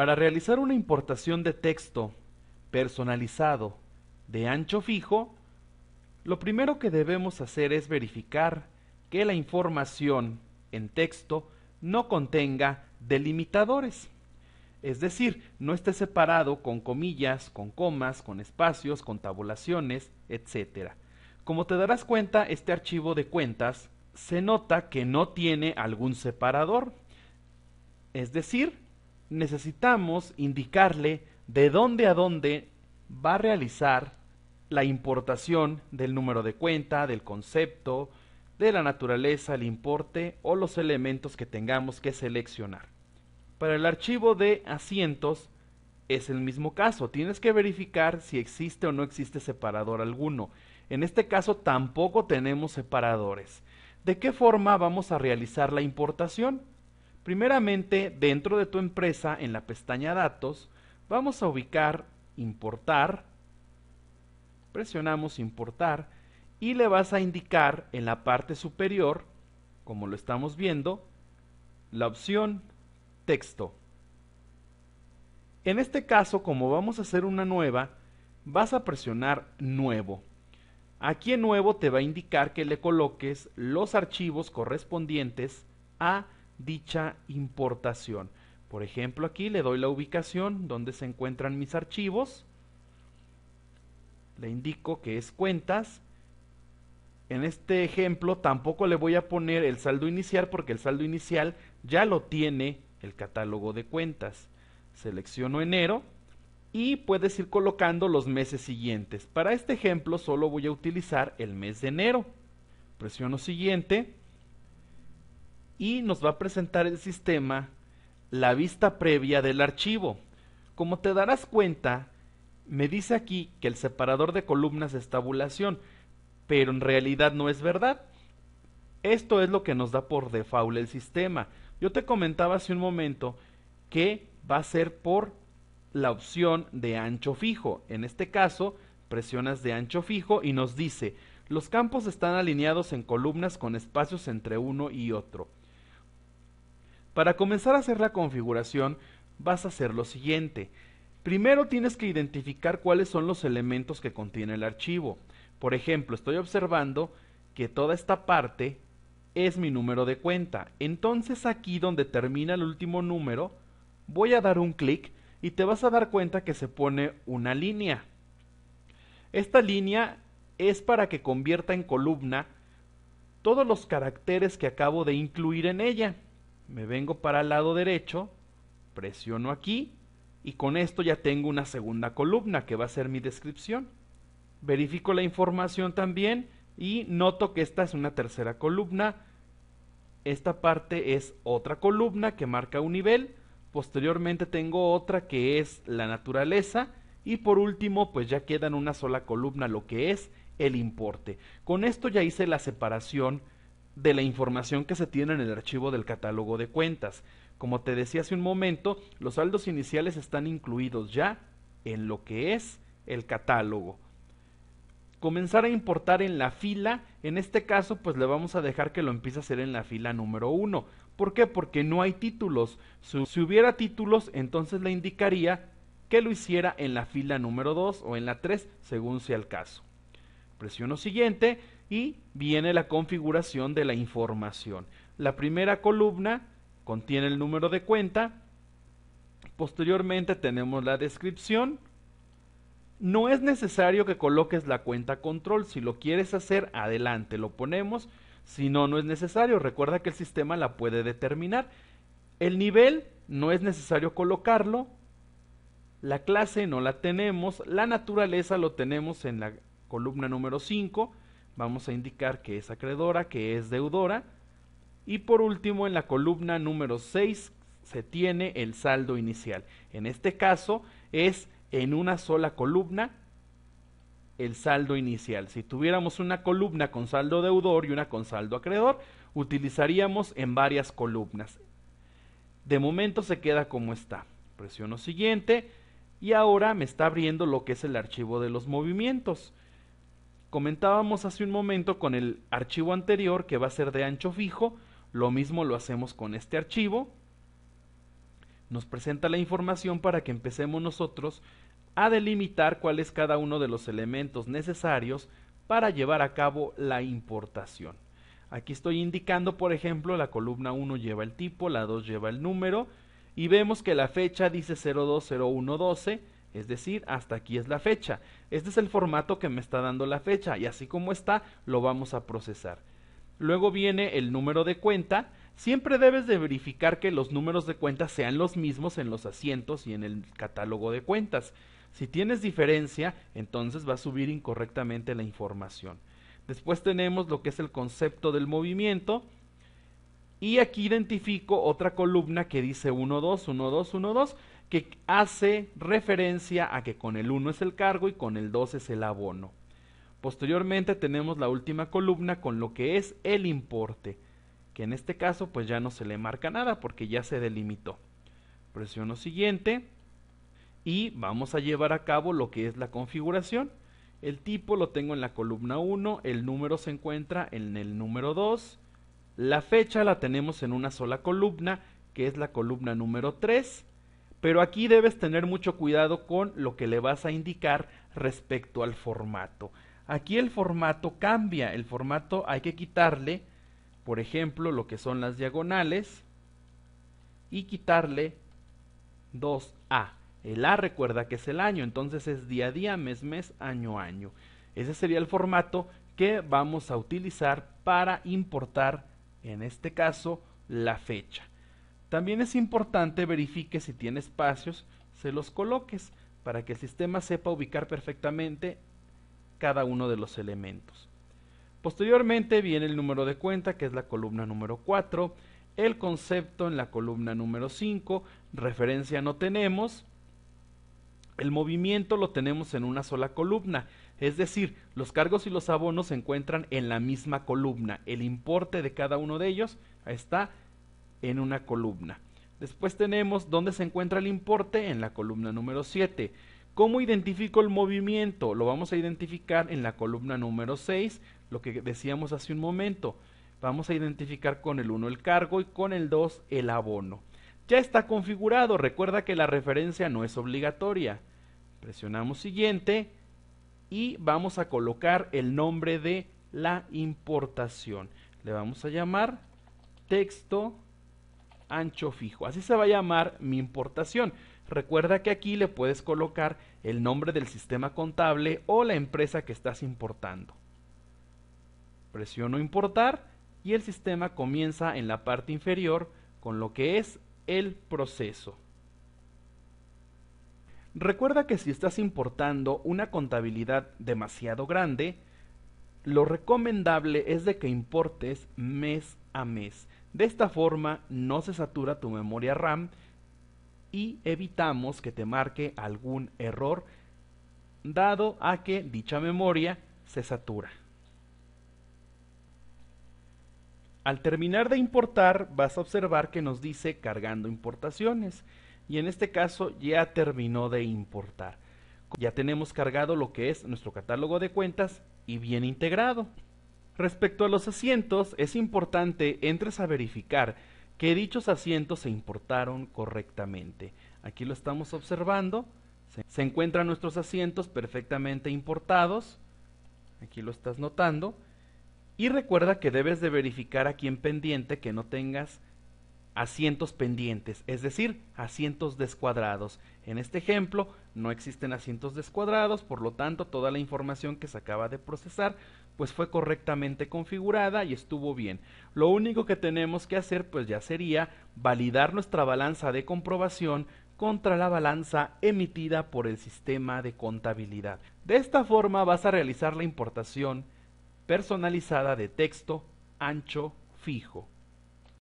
Para realizar una importación de texto personalizado de ancho fijo, lo primero que debemos hacer es verificar que la información en texto no contenga delimitadores. Es decir, no esté separado con comillas, con comas, con espacios, con tabulaciones, etc. Como te darás cuenta, este archivo de cuentas se nota que no tiene algún separador. Es decir, necesitamos indicarle de dónde a dónde va a realizar la importación del número de cuenta, del concepto, de la naturaleza, el importe o los elementos que tengamos que seleccionar. Para el archivo de asientos es el mismo caso, tienes que verificar si existe o no existe separador alguno. En este caso tampoco tenemos separadores. ¿De qué forma vamos a realizar la importación? Primeramente, dentro de tu empresa, en la pestaña Datos, vamos a ubicar Importar, presionamos Importar y le vas a indicar en la parte superior, como lo estamos viendo, la opción Texto. En este caso, como vamos a hacer una nueva, vas a presionar Nuevo. Aquí en Nuevo te va a indicar que le coloques los archivos correspondientes a dicha importación. Por ejemplo, aquí le doy la ubicación donde se encuentran mis archivos. Le indico que es cuentas. En este ejemplo tampoco le voy a poner el saldo inicial porque el saldo inicial ya lo tiene el catálogo de cuentas. Selecciono enero y puedes ir colocando los meses siguientes. Para este ejemplo solo voy a utilizar el mes de enero. Presiono siguiente y nos va a presentar el sistema la vista previa del archivo. Como te darás cuenta, me dice aquí que el separador de columnas es tabulación, pero en realidad no es verdad. Esto es lo que nos da por default el sistema. Yo te comentaba hace un momento que va a ser por la opción de ancho fijo. En este caso, presionas de ancho fijo y nos dice: los campos están alineados en columnas con espacios entre uno y otro. Para comenzar a hacer la configuración, vas a hacer lo siguiente. Primero tienes que identificar cuáles son los elementos que contiene el archivo. Por ejemplo, estoy observando que toda esta parte es mi número de cuenta. Entonces aquí donde termina el último número, voy a dar un clic y te vas a dar cuenta que se pone una línea. Esta línea es para que convierta en columna todos los caracteres que acabo de incluir en ella. Me vengo para el lado derecho, presiono aquí y con esto ya tengo una segunda columna que va a ser mi descripción. Verifico la información también y noto que esta es una tercera columna. Esta parte es otra columna que marca un nivel. Posteriormente tengo otra que es la naturaleza y por último pues ya queda en una sola columna lo que es el importe. Con esto ya hice la separación de la información que se tiene en el archivo del catálogo de cuentas. Como te decía hace un momento, los saldos iniciales están incluidos ya en lo que es el catálogo. Comenzar a importar en la fila, en este caso pues le vamos a dejar que lo empiece a hacer en la fila número 1. ¿Por qué? Porque no hay títulos. Si hubiera títulos, entonces le indicaría que lo hiciera en la fila número 2 o en la 3, según sea el caso. Presiono siguiente y viene la configuración de la información. La primera columna contiene el número de cuenta. Posteriormente tenemos la descripción. No es necesario que coloques la cuenta control. Si lo quieres hacer, adelante, lo ponemos. Si no, no es necesario. Recuerda que el sistema la puede determinar. El nivel no es necesario colocarlo. La clase no la tenemos. La naturaleza lo tenemos en la columna número 5. Vamos a indicar que es acreedora, que es deudora. Y por último, en la columna número 6 se tiene el saldo inicial. En este caso es en una sola columna el saldo inicial. Si tuviéramos una columna con saldo deudor y una con saldo acreedor, utilizaríamos en varias columnas. De momento se queda como está. Presiono siguiente y ahora me está abriendo lo que es el archivo de los movimientos. Comentábamos hace un momento con el archivo anterior que va a ser de ancho fijo. Lo mismo lo hacemos con este archivo. nos presenta la información para que empecemos nosotros a delimitar cuál es cada uno de los elementos necesarios para llevar a cabo la importación. Aquí estoy indicando, por ejemplo, la columna 1 lleva el tipo, la 2 lleva el número, y vemos que la fecha dice 020112, es decir, hasta aquí es la fecha. Este es el formato que me está dando la fecha, y así como está, lo vamos a procesar. Luego viene el número de cuenta. Siempre debes de verificar que los números de cuenta sean los mismos en los asientos y en el catálogo de cuentas. Si tienes diferencia, entonces va a subir incorrectamente la información. Después tenemos lo que es el concepto del movimiento, y aquí identifico otra columna que dice 12, 12, 12, que hace referencia a que con el 1 es el cargo y con el 2 es el abono. Posteriormente tenemos la última columna con lo que es el importe, que en este caso pues ya no se le marca nada porque ya se delimitó. Presiono siguiente y vamos a llevar a cabo lo que es la configuración. El tipo lo tengo en la columna 1, el número se encuentra en el número 2, la fecha la tenemos en una sola columna, que es la columna número 3, pero aquí debes tener mucho cuidado con lo que le vas a indicar respecto al formato. Aquí el formato cambia, el formato hay que quitarle, por ejemplo, lo que son las diagonales y quitarle 2A. El A recuerda que es el año, entonces es día a día, mes, mes, año, año. Ese sería el formato que vamos a utilizar para importar, en este caso, la fecha. También es importante verifique si tiene espacios, se los coloques para que el sistema sepa ubicar perfectamente cada uno de los elementos. Posteriormente viene el número de cuenta, que es la columna número 4, el concepto en la columna número 5, referencia no tenemos, el movimiento lo tenemos en una sola columna, es decir, los cargos y los abonos se encuentran en la misma columna, el importe de cada uno de ellos está en una columna. Después tenemos dónde se encuentra el importe en la columna número 7. ¿Cómo identifico el movimiento? Lo vamos a identificar en la columna número 6, lo que decíamos hace un momento. Vamos a identificar con el 1 el cargo y con el 2 el abono. Ya está configurado, recuerda que la referencia no es obligatoria. Presionamos siguiente y vamos a colocar el nombre de la importación. Le vamos a llamar texto ancho fijo. Así se va a llamar mi importación. Recuerda que aquí le puedes colocar el nombre del sistema contable o la empresa que estás importando. Presiono importar y el sistema comienza en la parte inferior con lo que es el proceso. Recuerda que si estás importando una contabilidad demasiado grande, lo recomendable es de que importes mes a mes. De esta forma no se satura tu memoria RAM y evitamos que te marque algún error, dado a que dicha memoria se satura. Al terminar de importar, vas a observar que nos dice cargando importaciones, y en este caso ya terminó de importar. Ya tenemos cargado lo que es nuestro catálogo de cuentas y bien integrado. Respecto a los asientos, es importante entres a verificar que dichos asientos se importaron correctamente. Aquí lo estamos observando, se encuentran nuestros asientos perfectamente importados, aquí lo estás notando, y recuerda que debes de verificar aquí en pendiente que no tengas asientos pendientes, es decir, asientos descuadrados. En este ejemplo no existen asientos descuadrados, por lo tanto toda la información que se acaba de procesar pues fue correctamente configurada y estuvo bien. Lo único que tenemos que hacer pues ya sería validar nuestra balanza de comprobación contra la balanza emitida por el sistema de contabilidad. De esta forma vas a realizar la importación personalizada de texto ancho fijo.